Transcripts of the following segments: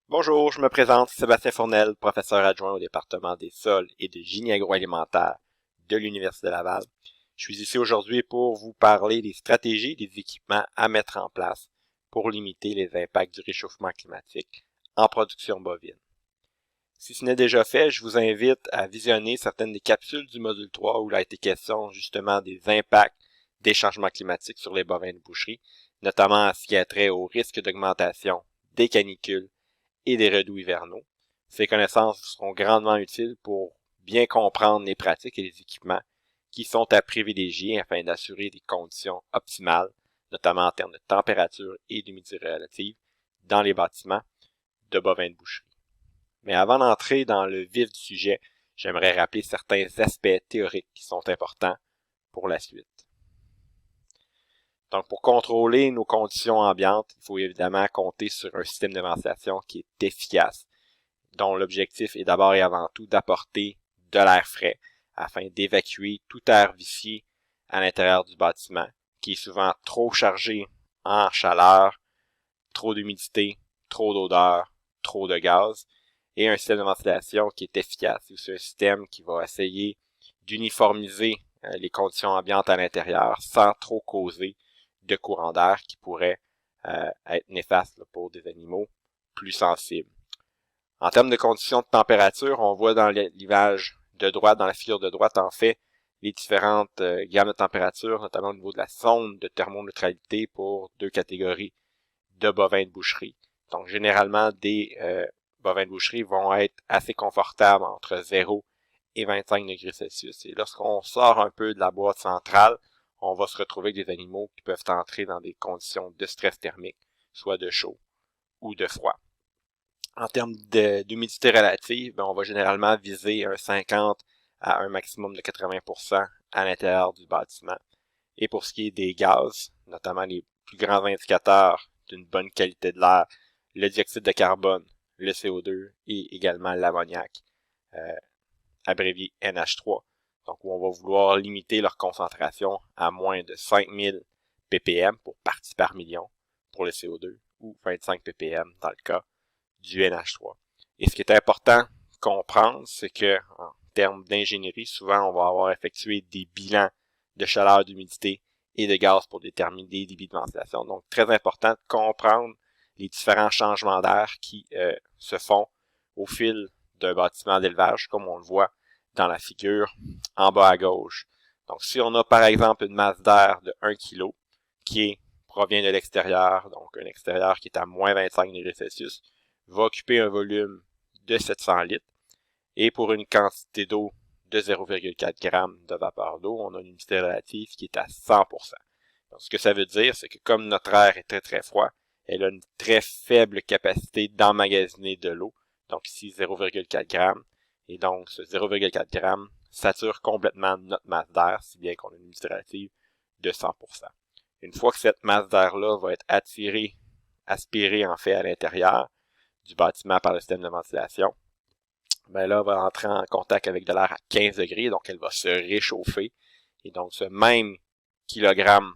Bonjour, je me présente Sébastien Fournel, professeur adjoint au département des sols et de génie agroalimentaire de l'Université Laval. Je suis ici aujourd'hui pour vous parler des stratégies et des équipements à mettre en place pour limiter les impacts du réchauffement climatique en production bovine. Si ce n'est déjà fait, je vous invite à visionner certaines des capsules du module 3 où il a été question justement des impacts des changements climatiques sur les bovins de boucherie, notamment à ce qui a trait au risque d'augmentation des canicules et des redoux hivernaux. Ces connaissances seront grandement utiles pour bien comprendre les pratiques et les équipements qui sont à privilégier afin d'assurer des conditions optimales, notamment en termes de température et d'humidité relative, dans les bâtiments de bovins de boucherie. Mais avant d'entrer dans le vif du sujet, j'aimerais rappeler certains aspects théoriques qui sont importants pour la suite. Donc, pour contrôler nos conditions ambiantes, il faut évidemment compter sur un système de ventilation qui est efficace, dont l'objectif est d'abord et avant tout d'apporter de l'air frais afin d'évacuer tout air vicié à l'intérieur du bâtiment, qui est souvent trop chargé en chaleur, trop d'humidité, trop d'odeur, trop de gaz, et un système de ventilation qui est efficace. C'est un système qui va essayer d'uniformiser les conditions ambiantes à l'intérieur sans trop causer de courants d'air qui pourraient être néfastes pour des animaux plus sensibles. En termes de conditions de température, on voit dans l'image de droite, dans la figure de droite, en fait, les différentes gammes de température, notamment au niveau de la zone de thermoneutralité pour deux catégories de bovins de boucherie. Donc, généralement, des bovins de boucherie vont être assez confortables entre 0 et 25 degrés Celsius. Et lorsqu'on sort un peu de la boîte centrale, on va se retrouver avec des animaux qui peuvent entrer dans des conditions de stress thermique, soit de chaud ou de froid. En termes d'humidité relative, on va généralement viser un 50 à un maximum de 80% à l'intérieur du bâtiment. Et pour ce qui est des gaz, notamment les plus grands indicateurs d'une bonne qualité de l'air, le dioxyde de carbone, le CO2 et également l'ammoniac, abrévié NH3. Donc, où on va vouloir limiter leur concentration à moins de 5000 ppm pour partie par million pour le CO2 ou 25 ppm dans le cas du NH3. Et ce qui est important de comprendre, c'est que en termes d'ingénierie, souvent on va avoir effectué des bilans de chaleur, d'humidité et de gaz pour déterminer des débits de ventilation. Donc, très important de comprendre les différents changements d'air qui se font au fil d'un bâtiment d'élevage, comme on le voit dans la figure en bas à gauche. Donc, si on a par exemple une masse d'air de 1 kg qui provient de l'extérieur, donc un extérieur qui est à moins 25 degrés Celsius, va occuper un volume de 700 litres. Et pour une quantité d'eau de 0,4 g de vapeur d'eau, on a une humidité relative qui est à 100%. Donc, ce que ça veut dire, c'est que comme notre air est très très froid, elle a une très faible capacité d'emmagasiner de l'eau. Donc ici 0,4 g. Et donc ce 0,4 g sature complètement notre masse d'air, si bien qu'on a une humidité relative de 100%. Une fois que cette masse d'air-là va être aspirée en fait à l'intérieur du bâtiment par le système de ventilation, ben là, elle va entrer en contact avec de l'air à 15 degrés, donc elle va se réchauffer. Et donc, ce même kilogramme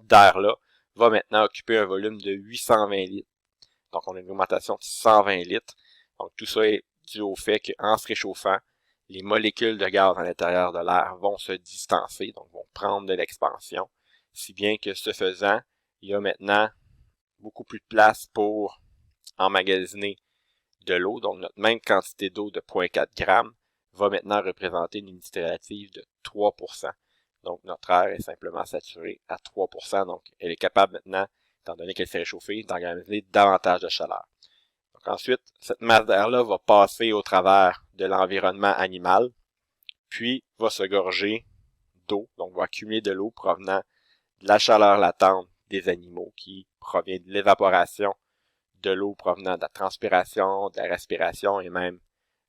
d'air-là va maintenant occuper un volume de 820 litres. Donc, on a une augmentation de 120 litres. Donc, tout ça est dû au fait qu'en se réchauffant, les molécules de gaz à l'intérieur de l'air vont se distancer, donc vont prendre de l'expansion. Si bien que ce faisant, il y a maintenant beaucoup plus de place pour emmagasiner de l'eau, donc notre même quantité d'eau de 0,4 g va maintenant représenter une humidité relative de 3%. Donc notre air est simplement saturé à 3%, donc elle est capable maintenant, étant donné qu'elle s'est réchauffée, d'organiser davantage de chaleur. Donc ensuite, cette masse d'air-là va passer au travers de l'environnement animal, puis va se gorger d'eau, donc va accumuler de l'eau provenant de la chaleur latente des animaux qui provient de l'évaporation de l'eau provenant de la transpiration, de la respiration et même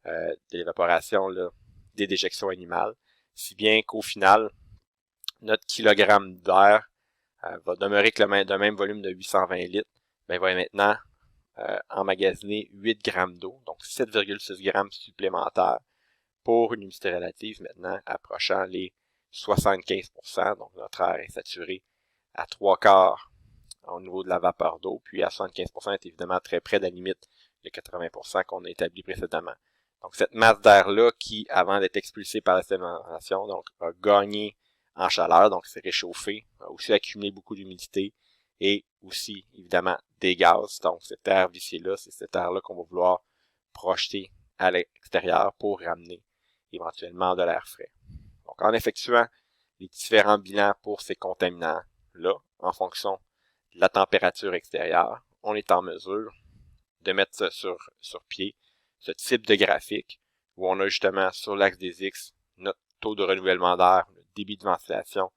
de l'évaporation des déjections animales, si bien qu'au final, notre kilogramme d'air va demeurer que le même volume de 820 litres, ben, va maintenant emmagasiner 8 grammes d'eau, donc 7,6 grammes supplémentaires pour une humidité relative maintenant approchant les 75%, donc notre air est saturé à 3/4 au niveau de la vapeur d'eau, puis à 75% est évidemment très près de la limite de 80% qu'on a établi précédemment. Donc cette masse d'air-là qui, avant d'être expulsée par la sédimentation, donc a gagné en chaleur, donc s'est réchauffé, a aussi accumulé beaucoup d'humidité et aussi évidemment des gaz. Donc cet air vicié-là, c'est cet air-là qu'on va vouloir projeter à l'extérieur pour ramener éventuellement de l'air frais. Donc en effectuant les différents bilans pour ces contaminants-là, en fonction de la température extérieure, on est en mesure de mettre sur pied ce type de graphique où on a justement sur l'axe des X notre taux de renouvellement d'air, le débit de ventilation,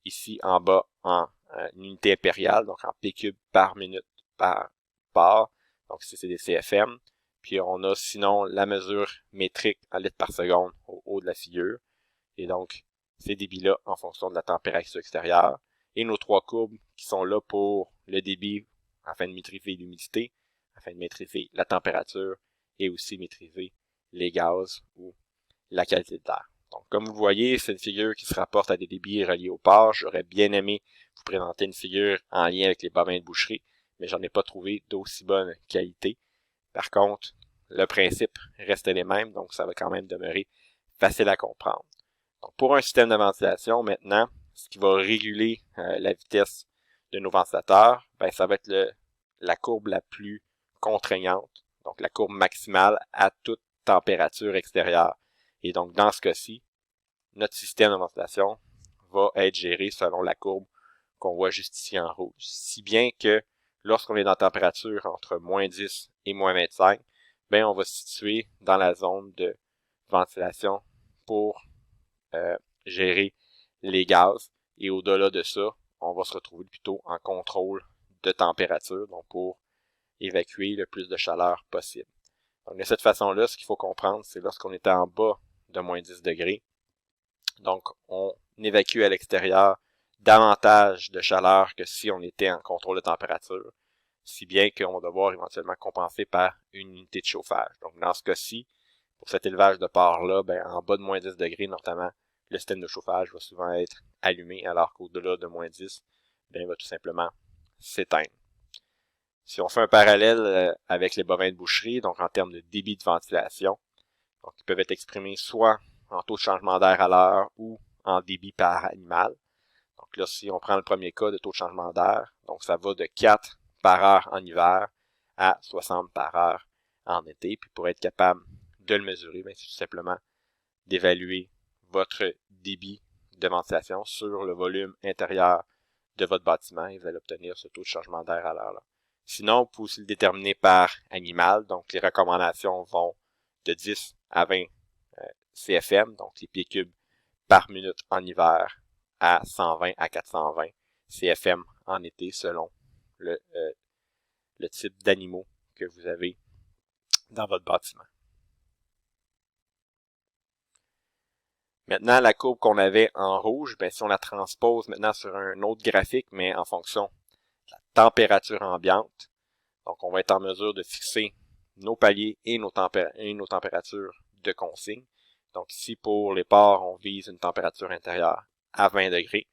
ici en bas en unité impériale, donc en P cube par minute par bar, donc c'est des CFM. Puis on a sinon la mesure métrique en litres par seconde au haut de la figure, et donc ces débits-là en fonction de la température extérieure, et nos trois courbes qui sont là pour le débit afin de maîtriser l'humidité, afin de maîtriser la température et aussi maîtriser les gaz ou la qualité de l'air. Donc, comme vous voyez, c'est une figure qui se rapporte à des débits reliés au port. J'aurais bien aimé vous présenter une figure en lien avec les bovins de boucherie, mais j'en ai pas trouvé d'aussi bonne qualité. Par contre, le principe reste les mêmes, donc ça va quand même demeurer facile à comprendre. Donc, pour un système de ventilation, maintenant, ce qui va réguler la vitesse de nos ventilateurs, ben, ça va être la courbe la plus contraignante, donc la courbe maximale à toute température extérieure. Et donc, dans ce cas-ci, notre système de ventilation va être géré selon la courbe qu'on voit juste ici en rouge. Si bien que lorsqu'on est dans température entre moins 10 et moins 25, ben, on va se situer dans la zone de ventilation pour gérer les gaz. Et au-delà de ça, on va se retrouver plutôt en contrôle de température, donc pour évacuer le plus de chaleur possible. Donc, de cette façon-là, ce qu'il faut comprendre, c'est lorsqu'on est en bas de moins 10 degrés, donc on évacue à l'extérieur davantage de chaleur que si on était en contrôle de température, si bien qu'on va devoir éventuellement compenser par une unité de chauffage. Donc dans ce cas-ci, pour cet élevage de porc-là, ben, en bas de moins 10 degrés, notamment, le système de chauffage va souvent être allumé, alors qu'au-delà de moins 10, ben, il va tout simplement s'éteindre. Si on fait un parallèle avec les bovins de boucherie, donc en termes de débit de ventilation, donc ils peuvent être exprimés soit en taux de changement d'air à l'heure ou en débit par animal. Donc là, si on prend le premier cas de taux de changement d'air, donc ça va de 4 par heure en hiver à 60 par heure en été. Puis pour être capable de le mesurer, c'est tout simplement d'évaluer votre débit de ventilation sur le volume intérieur de votre bâtiment et vous allez obtenir ce taux de changement d'air à l'heure là. Sinon, vous pouvez aussi le déterminer par animal. Donc les recommandations vont de 10 à 20 CFM, donc les pieds cubes par minute en hiver, à 120 à 420 CFM en été selon le type d'animaux que vous avez dans votre bâtiment. Maintenant, la courbe qu'on avait en rouge, ben, si on la transpose maintenant sur un autre graphique, mais en fonction de la température ambiante, donc on va être en mesure de fixer nos paliers et nos températures de consigne. Donc ici, pour les porcs, on vise une température intérieure à 20 degrés.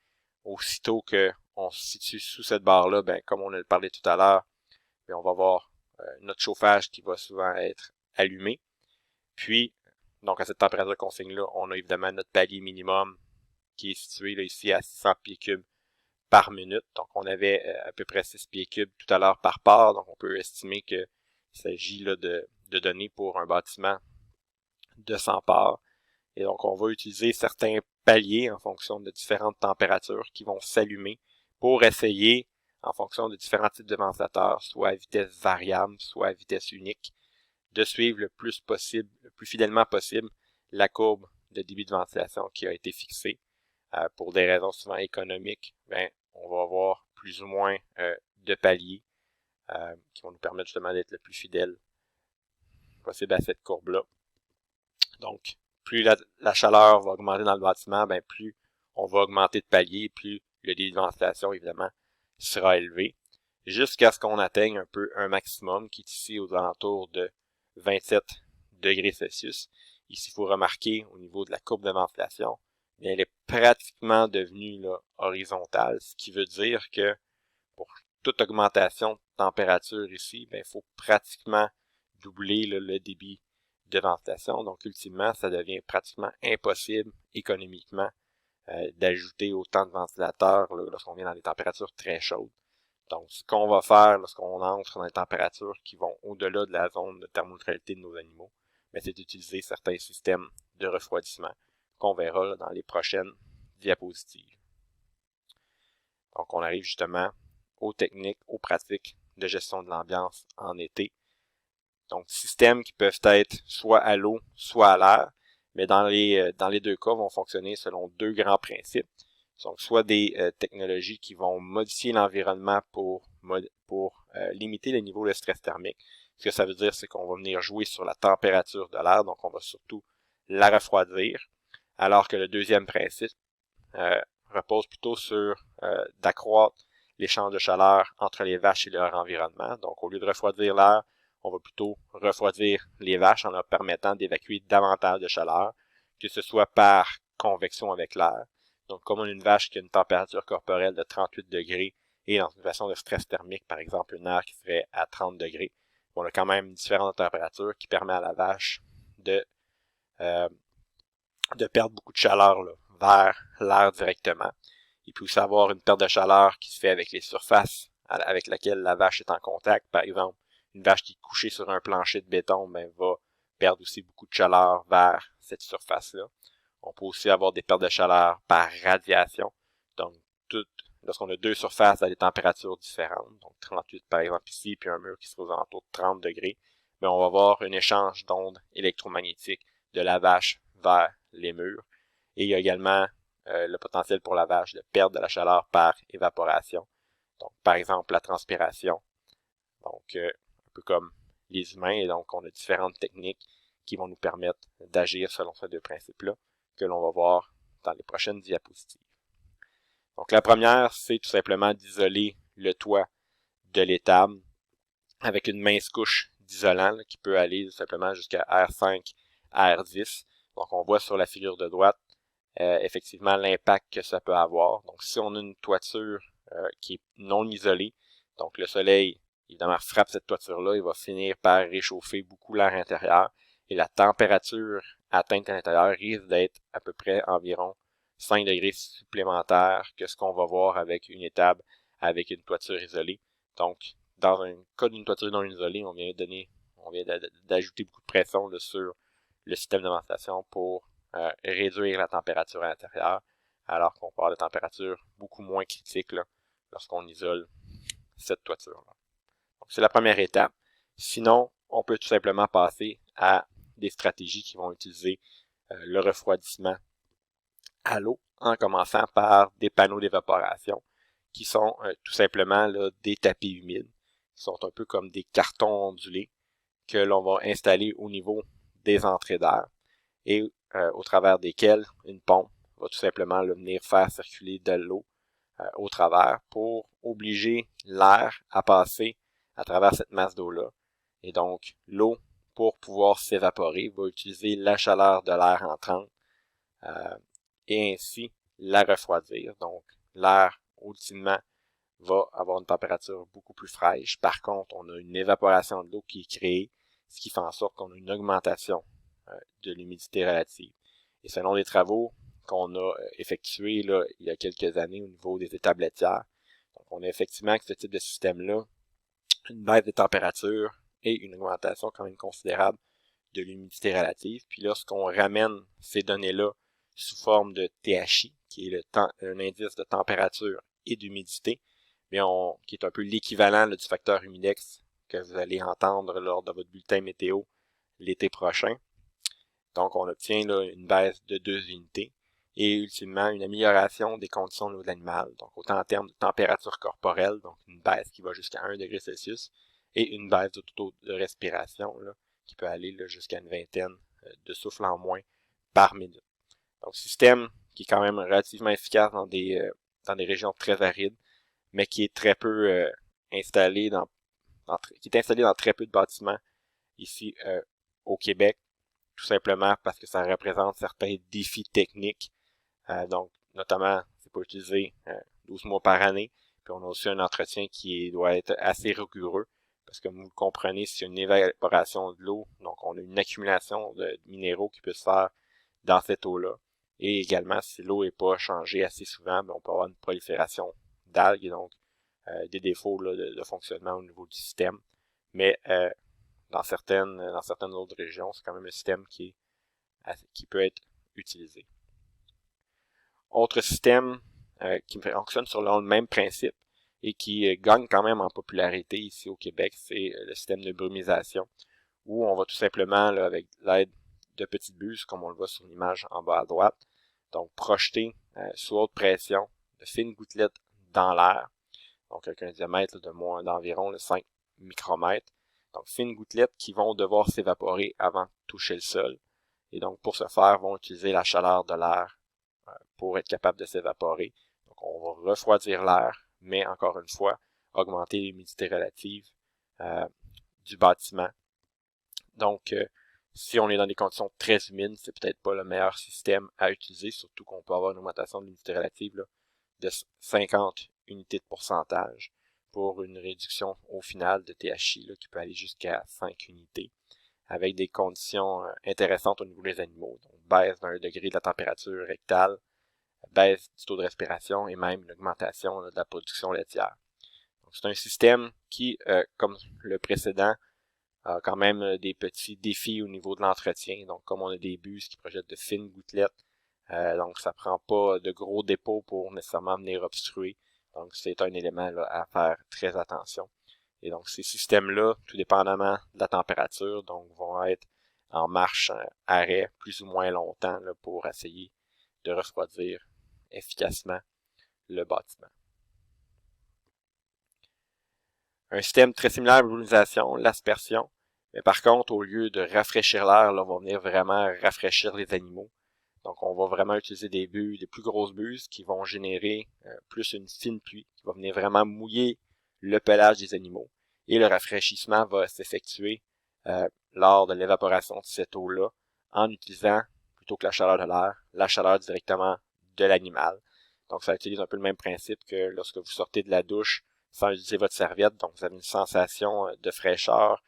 Aussitôt qu'on se situe sous cette barre-là, ben, comme on a parlé tout à l'heure, on va avoir notre chauffage qui va souvent être allumé. Puis, donc à cette température consigne-là, on a évidemment notre palier minimum qui est situé là, ici à 600 pieds cubes par minute. Donc on avait à peu près 6 pieds cubes tout à l'heure par part. Donc on peut estimer qu'il s'agit là de données pour un bâtiment de 100 parts. Et donc on va utiliser certains paliers en fonction de différentes températures qui vont s'allumer pour essayer, en fonction de différents types de ventilateurs, soit à vitesse variable, soit à vitesse unique, de suivre le plus possible, le plus fidèlement possible, la courbe de débit de ventilation qui a été fixée. Pour des raisons souvent économiques, ben, on va avoir plus ou moins de paliers qui vont nous permettre justement d'être le plus fidèle possible à cette courbe-là. Donc, plus la chaleur va augmenter dans le bâtiment, ben, plus on va augmenter de paliers, plus le débit de ventilation, évidemment, sera élevé, jusqu'à ce qu'on atteigne un peu un maximum qui est ici aux alentours de 27 degrés Celsius. Ici, il faut remarquer au niveau de la courbe de ventilation, elle est pratiquement devenue là, horizontale, ce qui veut dire que pour toute augmentation de température ici, il faut pratiquement doubler le débit de ventilation. Donc, ultimement, ça devient pratiquement impossible économiquement d'ajouter autant de ventilateurs lorsqu'on vient dans des températures très chaudes. Donc, ce qu'on va faire lorsqu'on entre dans des températures qui vont au-delà de la zone de thermoneutralité de nos animaux, c'est d'utiliser certains systèmes de refroidissement qu'on verra là, dans les prochaines diapositives. Donc, on arrive justement aux techniques, aux pratiques de gestion de l'ambiance en été. Donc, systèmes qui peuvent être soit à l'eau, soit à l'air, mais dans les deux cas vont fonctionner selon deux grands principes. Donc, soit des technologies qui vont modifier l'environnement pour limiter les niveaux de stress thermique. Ce que ça veut dire, c'est qu'on va venir jouer sur la température de l'air, donc on va surtout la refroidir, alors que le deuxième principe repose plutôt sur d'accroître l'échange de chaleur entre les vaches et leur environnement. Donc, au lieu de refroidir l'air, on va plutôt refroidir les vaches en leur permettant d'évacuer davantage de chaleur, que ce soit par convection avec l'air. Donc, comme on a une vache qui a une température corporelle de 38 degrés et dans une situation de stress thermique, par exemple une aire qui serait à 30 degrés, on a quand même une différence de température qui permet à la vache de perdre beaucoup de chaleur là, vers l'air directement. Il peut aussi avoir une perte de chaleur qui se fait avec les surfaces avec lesquelles la vache est en contact. Par exemple, une vache qui est couchée sur un plancher de béton va perdre aussi beaucoup de chaleur vers cette surface-là. On peut aussi avoir des pertes de chaleur par radiation. Donc, lorsqu'on a deux surfaces à des températures différentes, donc 38 par exemple ici, puis un mur qui se trouve aux alentours de 30 degrés, on va avoir un échange d'ondes électromagnétiques de la vache vers les murs. Et il y a également le potentiel pour la vache de perdre de la chaleur par évaporation. Donc, par exemple, la transpiration. Donc, un peu comme les humains. Et donc, on a différentes techniques qui vont nous permettre d'agir selon ces deux principes-là que l'on va voir dans les prochaines diapositives. Donc, la première, c'est tout simplement d'isoler le toit de l'étable avec une mince couche d'isolant qui peut aller tout simplement jusqu'à R5, R10. Donc, on voit sur la figure de droite effectivement l'impact que ça peut avoir. Donc, si on a une toiture qui est non isolée, donc le soleil, évidemment, frappe cette toiture-là, il va finir par réchauffer beaucoup l'air intérieur et la température atteinte à l'intérieur risque d'être à peu près environ 5 degrés supplémentaires que ce qu'on va voir avec une étable avec une toiture isolée. Donc, dans un cas d'une toiture non isolée, on vient d'ajouter beaucoup de pression là, sur le système de ventilation pour réduire la température à l'intérieur, alors qu'on parle de température beaucoup moins critique là, lorsqu'on isole cette toiture-là. Donc, c'est la première étape. Sinon, on peut tout simplement passer à des stratégies qui vont utiliser le refroidissement à l'eau, en commençant par des panneaux d'évaporation, qui sont tout simplement là, des tapis humides, qui sont un peu comme des cartons ondulés que l'on va installer au niveau des entrées d'air et au travers desquels une pompe va tout simplement là, venir faire circuler de l'eau au travers pour obliger l'air à passer à travers cette masse d'eau-là. Et donc, l'eau, pour pouvoir s'évaporer, va utiliser la chaleur de l'air entrante et ainsi la refroidir. Donc, l'air, ultimement, va avoir une température beaucoup plus fraîche. Par contre, on a une évaporation de l'eau qui est créée, ce qui fait en sorte qu'on a une augmentation de l'humidité relative. Et selon les travaux qu'on a effectués là, il y a quelques années au niveau des étables laitières, donc on a effectivement que ce type de système-là, une baisse des températures et une augmentation quand même considérable de l'humidité relative. Puis lorsqu'on ramène ces données-là sous forme de THI, qui est un indice de température et d'humidité, qui est un peu l'équivalent du facteur humidex que vous allez entendre lors de votre bulletin météo l'été prochain. Donc, on obtient là, une baisse de 2 unités et ultimement une amélioration des conditions de l'animal. Donc, autant en termes de température corporelle, donc une baisse qui va jusqu'à 1 degré Celsius, et une baisse de taux de respiration là, qui peut aller là, jusqu'à une vingtaine de souffles en moins par minute. Donc, système qui est quand même relativement efficace dans des régions très arides, mais qui est très peu installé dans très peu de bâtiments ici au Québec, tout simplement parce que ça représente certains défis techniques. Donc, notamment, c'est pas utilisé 12 mois par année, Puis on a aussi un entretien qui doit être assez rigoureux, parce que vous le comprenez, c'est une évaporation de l'eau, donc on a une accumulation de minéraux qui peut se faire dans cette eau-là. Et également, si l'eau n'est pas changée assez souvent, on peut avoir une prolifération d'algues, et donc des défauts là, de fonctionnement au niveau du système. Mais dans certaines autres régions, c'est quand même un système qui peut être utilisé. Autre système qui fonctionne sur le même principe et qui gagne quand même en popularité ici au Québec, c'est le système de brumisation, où on va tout simplement, là, avec l'aide de petites buses, comme on le voit sur l'image en bas à droite, donc projeter sous haute pression de fines gouttelettes dans l'air, donc avec un diamètre d'environ 5 micromètres. Donc fines gouttelettes qui vont devoir s'évaporer avant de toucher le sol. Et donc pour ce faire, vont utiliser la chaleur de l'air pour être capable de s'évaporer. Donc on va refroidir l'air, mais encore une fois, augmenter l'humidité relative du bâtiment. Donc si on est dans des conditions très humides, c'est peut-être pas le meilleur système à utiliser, surtout qu'on peut avoir une augmentation de l'humidité relative là, de 50 unités de pourcentage pour une réduction au final de THI là, qui peut aller jusqu'à 5 unités, avec des conditions intéressantes au niveau des animaux. Donc baisse d'1 degré de la température rectale, baisse du taux de respiration et même une augmentation de la production laitière. Donc c'est un système qui, comme le précédent, a quand même des petits défis au niveau de l'entretien. Donc comme on a des buses qui projettent de fines gouttelettes, donc ça prend pas de gros dépôts pour nécessairement venir obstruer. Donc c'est un élément là, à faire très attention. Et donc ces systèmes-là, tout dépendamment de la température, donc vont être en marche arrêt plus ou moins longtemps là, pour essayer de refroidir efficacement le bâtiment. Un système très similaire à la brumisation, l'aspersion, mais par contre, au lieu de rafraîchir l'air, là, on va venir vraiment rafraîchir les animaux. Donc, on va vraiment utiliser des plus grosses buses qui vont générer plus une fine pluie, qui va venir vraiment mouiller le pelage des animaux. Et le rafraîchissement va s'effectuer lors de l'évaporation de cette eau-là en utilisant, plutôt que la chaleur de l'air, la chaleur directement de l'animal. Donc, ça utilise un peu le même principe que lorsque vous sortez de la douche sans utiliser votre serviette. Donc, vous avez une sensation de fraîcheur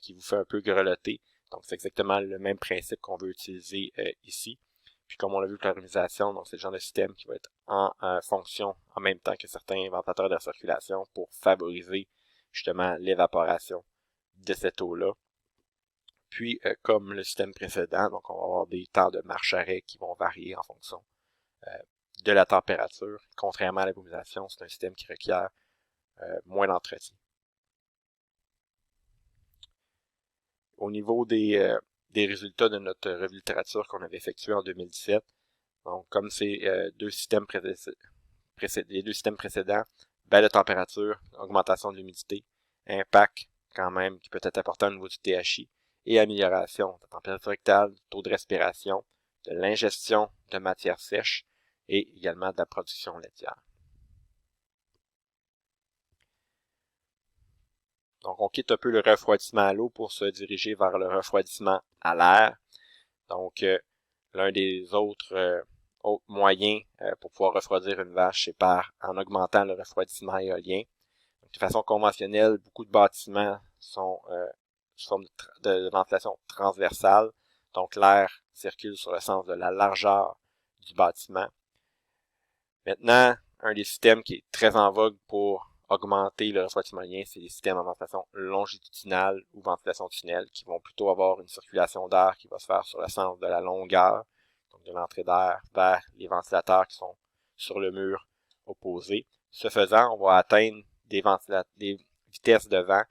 qui vous fait un peu grelotter. Donc, c'est exactement le même principe qu'on veut utiliser ici. Puis comme on l'a vu avec la brumisation, donc c'est le genre de système qui va être en fonction en même temps que certains ventilateurs de circulation pour favoriser justement l'évaporation de cette eau-là. Puis comme le système précédent, donc on va avoir des temps de marche-arrêt qui vont varier en fonction de la température. Contrairement à la brumisation, c'est un système qui requiert moins d'entretien. Au niveau des résultats de notre revue de littérature qu'on avait effectué en 2017, donc comme ces les deux systèmes précédents, baisse de température, augmentation de l'humidité, impact quand même qui peut être important au niveau du THI, et amélioration de la température rectale, du taux de respiration, de l'ingestion de matières sèches et également de la production laitière. Donc, on quitte un peu le refroidissement à l'eau pour se diriger vers le refroidissement à l'air. Donc, l'un des autres moyens pour pouvoir refroidir une vache, c'est en augmentant le refroidissement éolien. Donc, de façon conventionnelle, beaucoup de bâtiments sont sous forme de ventilation transversale. Donc, l'air circule sur le sens de la largeur du bâtiment. Maintenant, un des systèmes qui est très en vogue pour augmenter le refroidissement éolien, c'est les systèmes en ventilation longitudinale ou ventilation tunnel qui vont plutôt avoir une circulation d'air qui va se faire sur le sens de la longueur, donc de l'entrée d'air vers les ventilateurs qui sont sur le mur opposé. Ce faisant, on va atteindre des vitesses de vent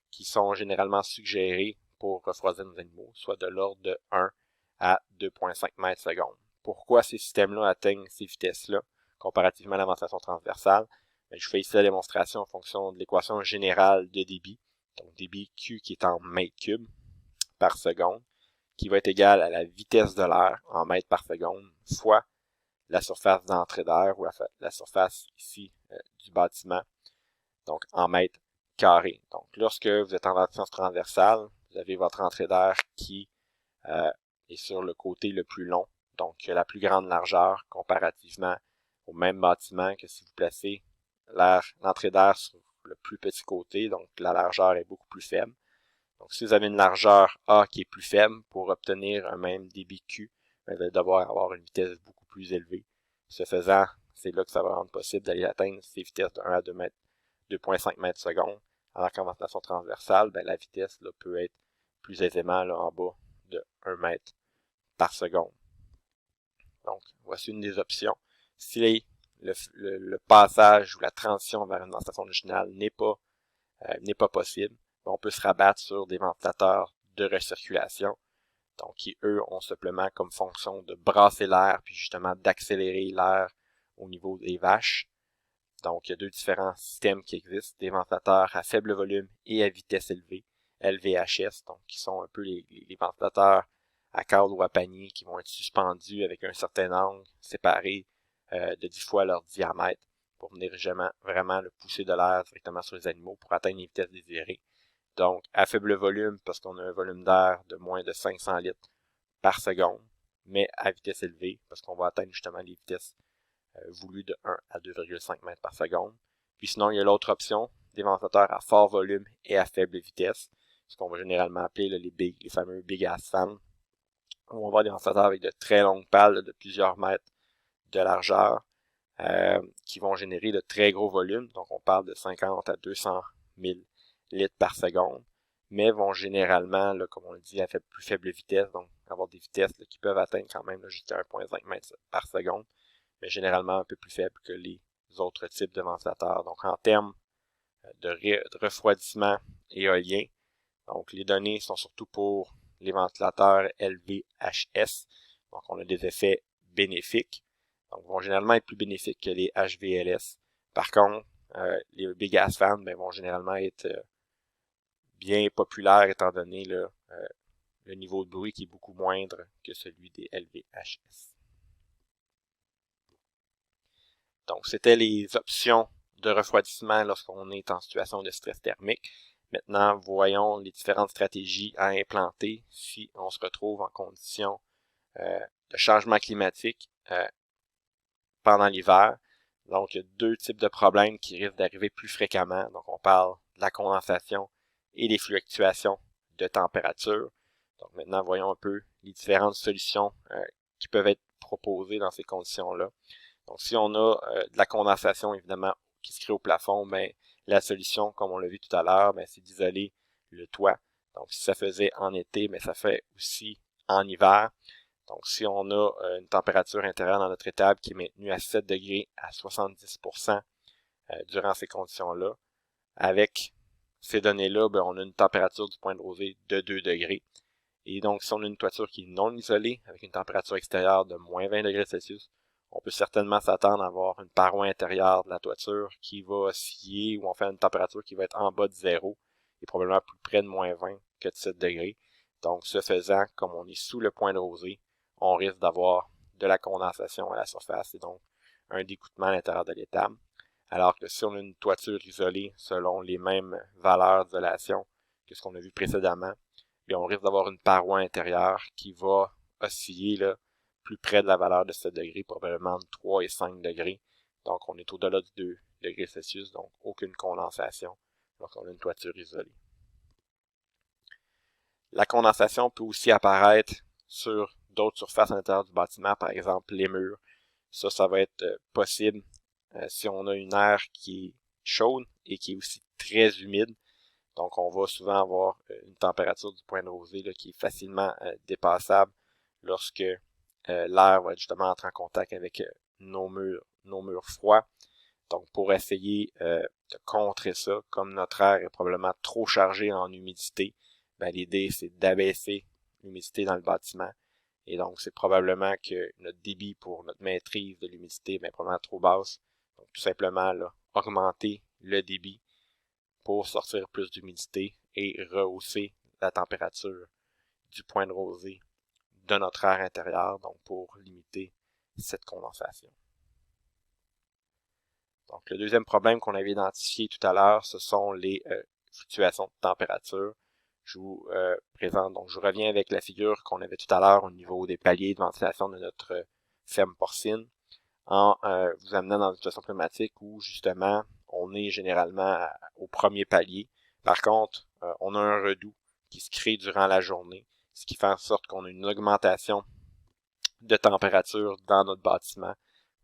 qui sont généralement suggérées pour refroidir nos animaux, soit de l'ordre de 1 à 2,5 mètres secondes. Pourquoi ces systèmes-là atteignent ces vitesses-là comparativement à la ventilation transversale? Je fais ici la démonstration en fonction de l'équation générale de débit, donc débit Q qui est en mètres cubes par seconde, qui va être égal à la vitesse de l'air en mètres par seconde, fois la surface d'entrée d'air, ou la surface ici du bâtiment, donc en mètres carrés. Donc lorsque vous êtes en ventilation transversale, vous avez votre entrée d'air qui est sur le côté le plus long, donc la plus grande largeur comparativement au même bâtiment que si vous placez l'entrée d'air sur le plus petit côté, donc la largeur est beaucoup plus faible. Donc si vous avez une largeur A qui est plus faible, pour obtenir un même débit Q, vous allez devoir avoir une vitesse beaucoup plus élevée. Ce faisant, c'est là que ça va rendre possible d'aller atteindre ces vitesses de 1 à 2,5 mètres secondes. Alors qu'en ventilation transversale, la vitesse là, peut être plus aisément là, en bas de 1 mètre par seconde. Donc, voici une des options. Si le passage ou la transition vers une ventilation originale n'est pas possible, on peut se rabattre sur des ventilateurs de recirculation, donc qui, eux, ont simplement comme fonction de brasser l'air, puis justement d'accélérer l'air au niveau des vaches. Donc, il y a deux différents systèmes qui existent, des ventilateurs à faible volume et à vitesse élevée, LVHS, donc qui sont un peu les ventilateurs à cadre ou à panier qui vont être suspendus avec un certain angle séparé de 10 fois leur diamètre pour venir vraiment le pousser de l'air directement sur les animaux pour atteindre les vitesses désirées. Donc, à faible volume, parce qu'on a un volume d'air de moins de 500 litres par seconde, mais à vitesse élevée, parce qu'on va atteindre justement les vitesses voulues de 1 à 2,5 mètres par seconde. Puis sinon, il y a l'autre option, des ventilateurs à fort volume et à faible vitesse, ce qu'on va généralement appeler là, les fameux big ass fans, où on va avoir des ventilateurs avec de très longues pales de plusieurs mètres de largeur, qui vont générer de très gros volumes, donc on parle de 50 à 200 000 litres par seconde, mais vont généralement, là, comme on le dit, à plus faible vitesse, donc avoir des vitesses là, qui peuvent atteindre quand même là, jusqu'à 1,5 mètres par seconde, mais généralement un peu plus faibles que les autres types de ventilateurs. Donc en termes de refroidissement éolien, donc les données sont surtout pour les ventilateurs LVHS, donc on a des effets bénéfiques, donc vont généralement être plus bénéfiques que les HVLS. Par contre, les big ass fans vont généralement être bien populaires étant donné le niveau de bruit qui est beaucoup moindre que celui des LVHS. Donc, c'était les options de refroidissement lorsqu'on est en situation de stress thermique. Maintenant, voyons les différentes stratégies à implanter si on se retrouve en condition de changement climatique pendant l'hiver. Donc, il y a deux types de problèmes qui risquent d'arriver plus fréquemment. Donc, on parle de la condensation et des fluctuations de température. Donc, maintenant, voyons un peu les différentes solutions qui peuvent être proposées dans ces conditions-là. Donc, si on a de la condensation, évidemment, qui se crée au plafond, la solution, comme on l'a vu tout à l'heure, c'est d'isoler le toit. Donc, si ça faisait en été, ça fait aussi en hiver. Donc, si on a une température intérieure dans notre étable qui est maintenue à 7 degrés à 70% durant ces conditions-là, avec ces données-là, on a une température du point de rosée de 2 degrés. Et donc, si on a une toiture qui est non isolée, avec une température extérieure de moins 20 degrés Celsius, on peut certainement s'attendre à avoir une paroi intérieure de la toiture qui va osciller, ou on fait une température qui va être en bas de 0 et probablement plus près de moins 20 que de 7 degrés. Donc, ce faisant, comme on est sous le point de rosée, on risque d'avoir de la condensation à la surface et donc un dégoûtement à l'intérieur de l'étable. Alors que si on a une toiture isolée selon les mêmes valeurs d'isolation que ce qu'on a vu précédemment, on risque d'avoir une paroi intérieure qui va osciller là, plus près de la valeur de 7 degrés, probablement entre 3 et 5 degrés. Donc, on est au-delà de 2 degrés Celsius, donc aucune condensation lorsqu'on a une toiture isolée. La condensation peut aussi apparaître sur d'autres surfaces à l'intérieur du bâtiment, par exemple les murs. Ça va être possible si on a une aire qui est chaude et qui est aussi très humide. Donc, on va souvent avoir une température du point de rosée là, qui est facilement dépassable lorsque l'air va justement entrer en contact avec nos murs froids. Donc, pour essayer de contrer ça, comme notre air est probablement trop chargé en humidité, l'idée c'est d'abaisser l'humidité dans le bâtiment. Et donc, c'est probablement que notre débit pour notre maîtrise de l'humidité est probablement trop basse. Donc, tout simplement, là, augmenter le débit pour sortir plus d'humidité et rehausser la température du point de rosée de notre air intérieur, donc pour limiter cette condensation. Donc, le deuxième problème qu'on avait identifié tout à l'heure, ce sont les fluctuations de température. Je vous présente, donc je reviens avec la figure qu'on avait tout à l'heure au niveau des paliers de ventilation de notre ferme porcine, en vous amenant dans une situation climatique où justement on est généralement au premier palier. Par contre, on a un redout qui se crée durant la journée, ce qui fait en sorte qu'on a une augmentation de température dans notre bâtiment.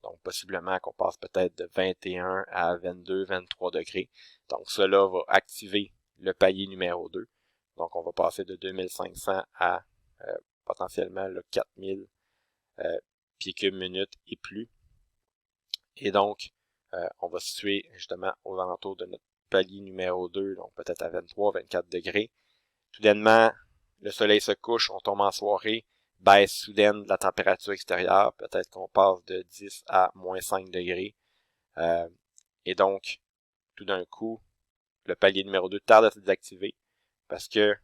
Donc, possiblement qu'on passe peut-être de 21 à 22, 23 degrés. Donc, cela va activer le palier numéro 2. Donc, on va passer de 2500 à potentiellement 4000 pieds cubes minutes et plus. Et donc, on va se situer justement aux alentours de notre palier numéro 2, donc peut-être à 23, 24 degrés. Soudainement, le soleil se couche, on tombe en soirée, baisse soudaine de la température extérieure, peut-être qu'on passe de 10 à moins 5 degrés. Et donc, tout d'un coup, le palier numéro 2 tarde à se désactiver parce que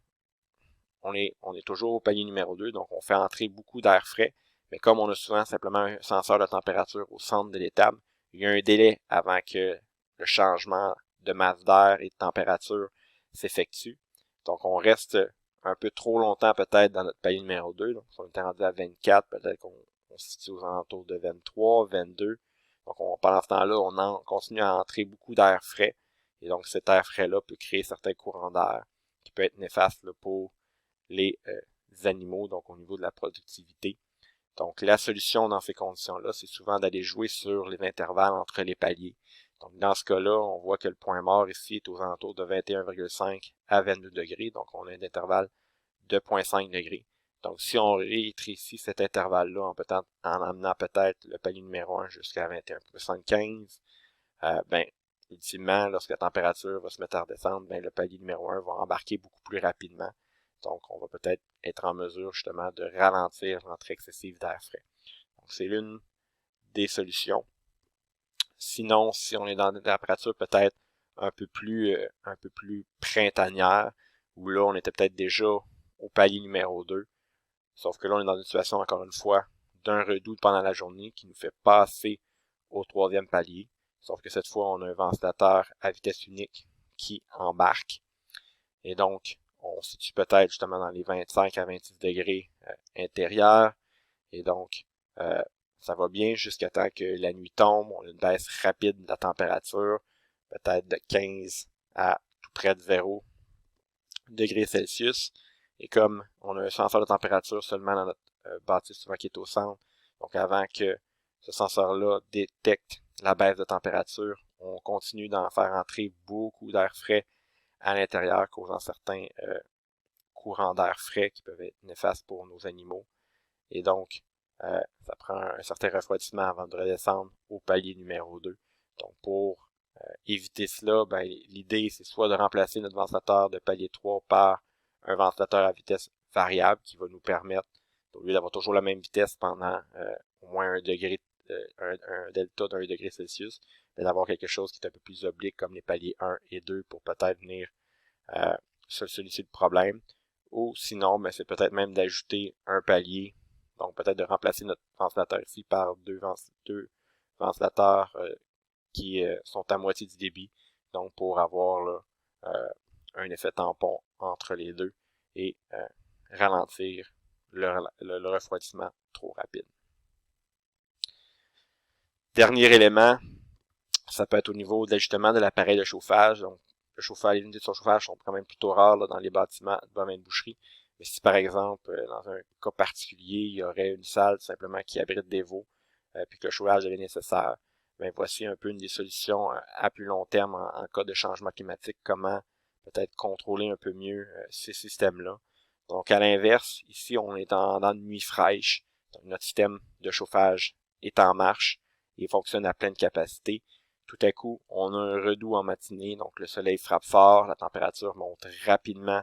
on est toujours au palier numéro 2, donc on fait entrer beaucoup d'air frais, mais comme on a souvent simplement un senseur de température au centre de l'étable, il y a un délai avant que le changement de masse d'air et de température s'effectue. Donc on reste un peu trop longtemps peut-être dans notre palier numéro 2, donc si on était rendu à 24, peut-être qu'on se situe aux alentours de 23, 22. Donc pendant ce temps-là, on continue à entrer beaucoup d'air frais, et donc cet air frais-là peut créer certains courants d'air qui peut être néfaste là, pour les animaux, donc au niveau de la productivité. Donc la solution dans ces conditions-là, c'est souvent d'aller jouer sur les intervalles entre les paliers. Donc dans ce cas-là, on voit que le point mort ici est aux alentours de 21,5 à 22 degrés, donc on a un intervalle de 0,5 degrés. Donc si on rétrécit cet intervalle-là en amenant peut-être le palier numéro 1 jusqu'à 21,75, ben ultimement, lorsque la température va se mettre à redescendre, ben le palier numéro 1 va embarquer beaucoup plus rapidement. Donc, on va peut-être être en mesure justement de ralentir l'entrée excessive d'air frais. Donc, c'est l'une des solutions. Sinon, si on est dans des températures peut-être un peu plus printanières, où là, on était peut-être déjà au palier numéro 2, sauf que là, on est dans une situation, encore une fois, d'un redout pendant la journée qui nous fait passer au troisième palier. Sauf que cette fois, on a un ventilateur à vitesse unique qui embarque. Et donc, on se situe peut-être justement dans les 25 à 26 degrés intérieurs. Et donc, ça va bien jusqu'à temps que la nuit tombe. On a une baisse rapide de la température, peut-être de 15 à tout près de 0 degrés Celsius. Et comme on a un senseur de température seulement dans notre bâtisse souvent qui est au centre, donc avant que ce senseur-là détecte la baisse de température, on continue d'en faire entrer beaucoup d'air frais à l'intérieur, causant certains courants d'air frais qui peuvent être néfastes pour nos animaux. Et donc, ça prend un certain refroidissement avant de redescendre au palier numéro 2. Donc, pour éviter cela, ben, l'idée, c'est soit de remplacer notre ventilateur de palier 3 par un ventilateur à vitesse variable qui va nous permettre, au lieu d'avoir toujours la même vitesse pendant au moins un degré, un delta d'un degré Celsius, d'avoir quelque chose qui est un peu plus oblique comme les paliers 1 et 2 pour peut-être venir solutionner le problème. Ou sinon, ben, c'est peut-être même d'ajouter un palier, donc peut-être de remplacer notre ventilateur ici par deux ventilateurs qui sont à moitié du débit, donc pour avoir là, un effet tampon entre les deux et ralentir le refroidissement trop rapide. Dernier élément, ça peut être au niveau de l'ajustement de l'appareil de chauffage. Donc, le chauffage, les unités de chauffage sont quand même plutôt rares là, dans les bâtiments de domaine de boucherie. Mais si par exemple, dans un cas particulier, il y aurait une salle simplement qui abrite des veaux, puis que le chauffage est nécessaire, ben voici un peu une des solutions à plus long terme en cas de changement climatique, comment peut-être contrôler un peu mieux ces systèmes-là. Donc à l'inverse, ici on est dans une nuit fraîche, donc notre système de chauffage est en marche et fonctionne à pleine capacité. Tout à coup, on a un redout en matinée, donc le soleil frappe fort, la température monte rapidement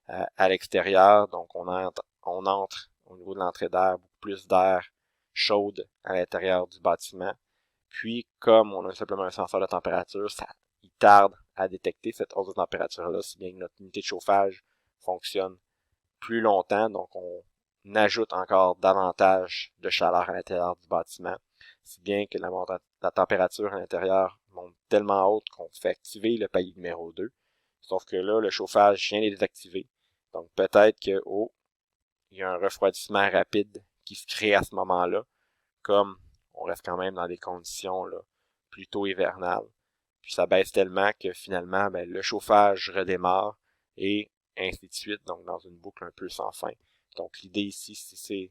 à l'extérieur, donc on entre au niveau de l'entrée d'air, beaucoup plus d'air chaude à l'intérieur du bâtiment. Puis, comme on a simplement un senseur de température, il tarde à détecter cette hausse de température-là, si bien que notre unité de chauffage fonctionne plus longtemps, donc on ajoute encore davantage de chaleur à l'intérieur du bâtiment, si bien que la température à l'intérieur monte tellement haute qu'on fait activer le palier numéro 2, sauf que là, le chauffage vient de désactiver, donc peut-être que, il y a un refroidissement rapide qui se crée à ce moment-là, comme on reste quand même dans des conditions là, plutôt hivernales. puis ça baisse tellement que finalement, le chauffage redémarre et ainsi de suite, donc dans une boucle un peu sans fin. Donc l'idée ici, si c'est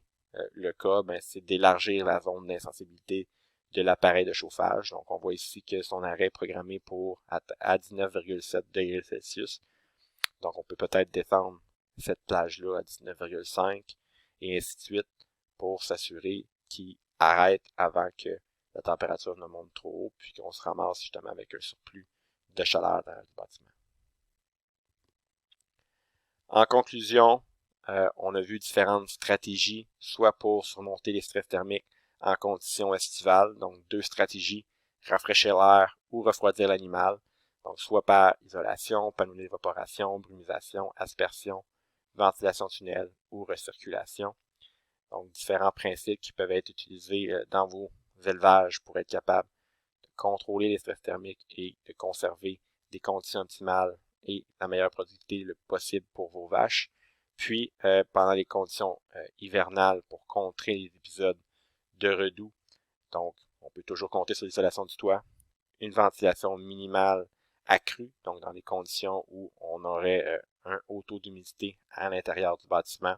le cas, c'est d'élargir la zone d'insensibilité de l'appareil de chauffage. Donc on voit ici que son arrêt est programmé pour à 19,7 degrés Celsius. Donc on peut peut-être descendre cette plage-là à 19,5 et ainsi de suite pour s'assurer qu'il arrête avant que la température ne monte trop haut puis qu'on se ramasse justement avec un surplus de chaleur dans le bâtiment. En conclusion, on a vu différentes stratégies, soit pour surmonter les stress thermiques en conditions estivales, donc 2 stratégies, rafraîchir l'air ou refroidir l'animal, donc soit par isolation, panneau d'évaporation, brumisation, aspersion, ventilation tunnel ou recirculation. Donc différents principes qui peuvent être utilisés dans vos élevages pour être capable de contrôler les stress thermiques et de conserver des conditions optimales et la meilleure productivité le possible pour vos vaches. Puis, pendant les conditions hivernales pour contrer les épisodes de redoux, donc on peut toujours compter sur l'isolation du toit, une ventilation minimale accrue, donc dans des conditions où on aurait un haut taux d'humidité à l'intérieur du bâtiment.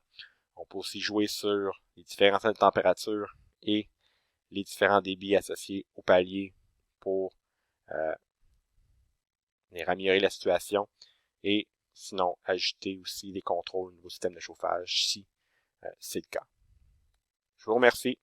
On peut aussi jouer sur les différences de température et les différents débits associés au palier pour améliorer la situation et sinon ajouter aussi des contrôles au niveau système de chauffage si c'est le cas. Je vous remercie.